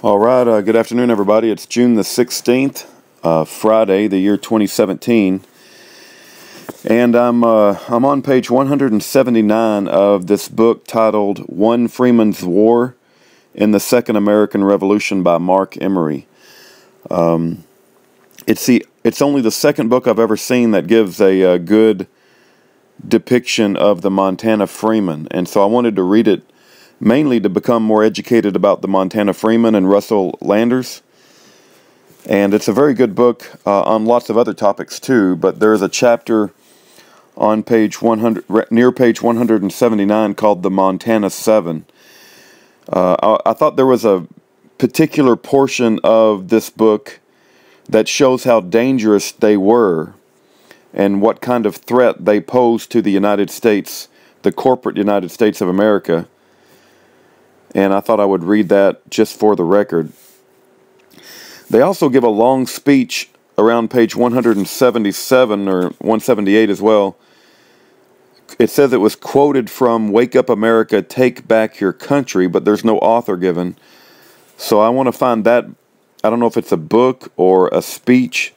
All right, good afternoon, everybody. It's June the 16th, Friday, the year 2017, and I'm on page 179 of this book titled One Freeman's War in the Second American Revolution by Mark Emery. It's only the second book I've ever seen that gives a good depiction of the Montana Freemen, and so I wanted to read it mainly to become more educated about the Montana Freemen and Russell Landers. And it's a very good book on lots of other topics too, but there is a chapter on page 100, near page 179, called the Montana Seven. I thought there was a particular portion of this book that shows how dangerous they were and what kind of threat they posed to the United States, the corporate United States of America. And I thought I would read that just for the record. They also give a long speech around page 177 or 178 as well. It says it was quoted from Wake Up America, Take Back Your Country, but there's no author given. So I want to find that. I don't know if it's a book or a speech,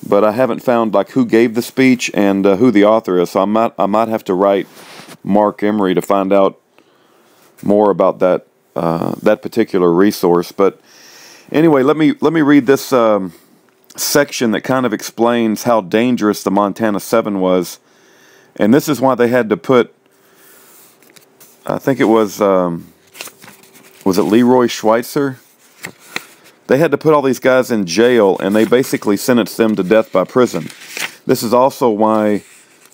but I haven't found like who gave the speech and who the author is. So I might have to write Mark Emery to find out more about that that particular resource. But anyway, let me read this section that kind of explains how dangerous the Montana Seven was, and this is why they had to put, I think it was it Leroy Schweitzer? They had to put all these guys in jail, and they basically sentenced them to death by prison. This is also why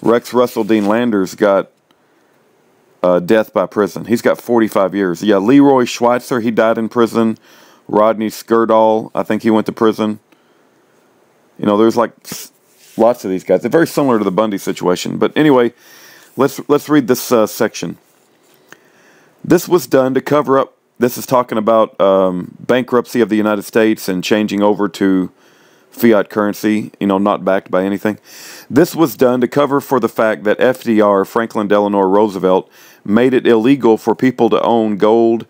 Rex Russell Dean Landers got death by prison. He's got 45 years. Yeah, Leroy Schweitzer, he died in prison. Rodney Skirdall, I think he went to prison. You know, there's like lots of these guys. They're very similar to the Bundy situation. But anyway, let's read this section. This was done to cover up. This is talking about bankruptcy of the United States and changing over to fiat currency, you know, not backed by anything. This was done to cover for the fact that FDR, Franklin Delano Roosevelt, made it illegal for people to own gold,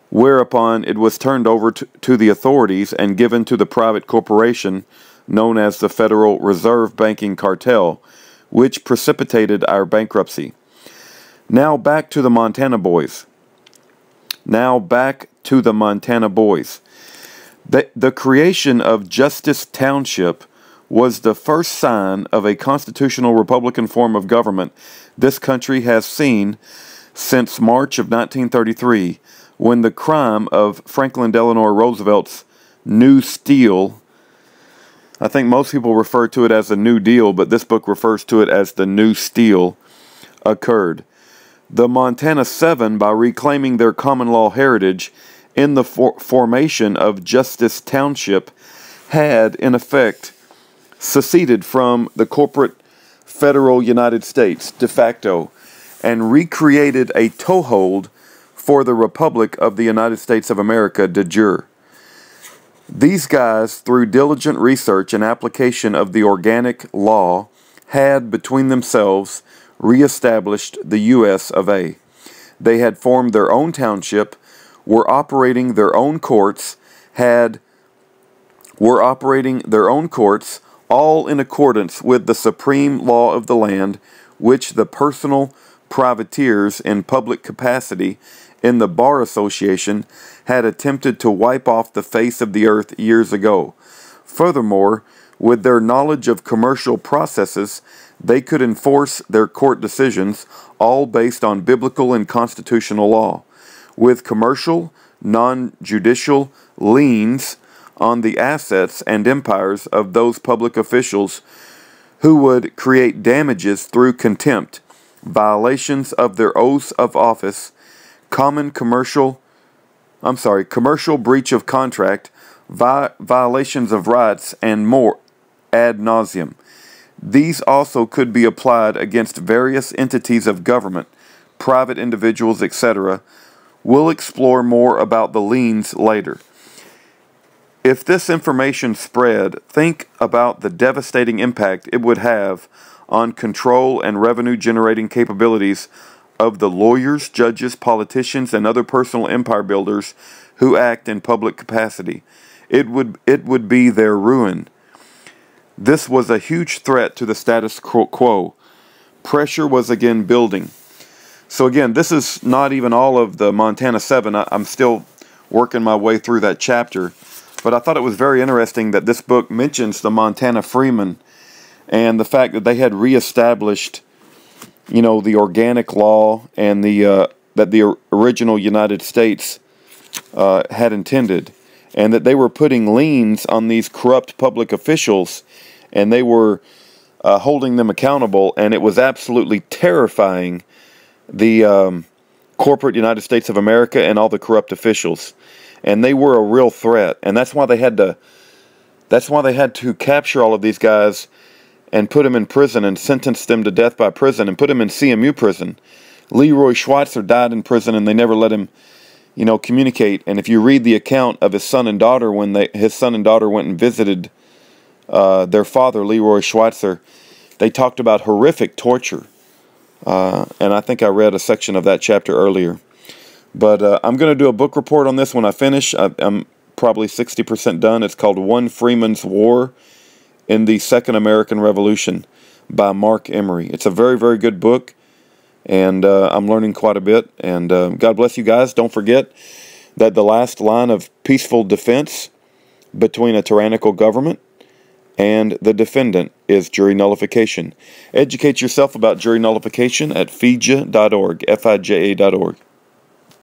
whereupon it was turned over to the authorities and given to the private corporation known as the Federal Reserve Banking Cartel, which precipitated our bankruptcy. Now back to the Montana boys. The creation of Justice Township was the first sign of a constitutional Republican form of government this country has seen since March of 1933, when the crime of Franklin Delano Roosevelt's New Steel, I think most people refer to it as the New Deal, but this book refers to it as the New Steel, occurred. The Montana Seven, by reclaiming their common law heritage in the formation of Justice Township, had, in effect, seceded from the corporate federal United States de facto and recreated a toehold for the Republic of the United States of America de jure. These guys, through diligent research and application of the organic law, had, between themselves, reestablished the U.S. of A. They had formed their own township, were operating their own courts, all in accordance with the supreme law of the land, which the personal privateers in public capacity in the Bar Association had attempted to wipe off the face of the earth years ago. Furthermore, with their knowledge of commercial processes, they could enforce their court decisions, all based on biblical and constitutional law, with commercial, non-judicial liens on the assets and empires of those public officials who would create damages through contempt, violations of their oaths of office, commercial breach of contract, violations of rights, and more ad nauseum. These also could be applied against various entities of government, private individuals, etc. We'll explore more about the liens later. If this information spread, think about the devastating impact it would have on control and revenue-generating capabilities of the lawyers, judges, politicians, and other personal empire builders who act in public capacity. It would be their ruin. This was a huge threat to the status quo. Pressure was again building. So again, this is not even all of the Montana 7. I'm still working my way through that chapter. But I thought it was very interesting that this book mentions the Montana Freemen and the fact that they had reestablished, the organic law and that the original United States had intended, and that they were putting liens on these corrupt public officials, and they were holding them accountable, and it was absolutely terrifying the corporate United States of America and all the corrupt officials. And they were a real threat, and that's why they had to capture all of these guys and put them in prison and sentence them to death by prison and put them in CMU prison. Leroy Schweitzer died in prison, and they never let him, communicate. And if you read the account of his son and daughter when his son and daughter went and visited their father, Leroy Schweitzer, they talked about horrific torture. And I think I read a section of that chapter earlier. But I'm going to do a book report on this when I finish. I'm probably 60% done. It's called One Freeman's War in the Second American Revolution by Mark Emery. It's a very, very good book, and I'm learning quite a bit. And God bless you guys. Don't forget that the last line of peaceful defense between a tyrannical government and the defendant is jury nullification. Educate yourself about jury nullification at fija.org, Fija.org.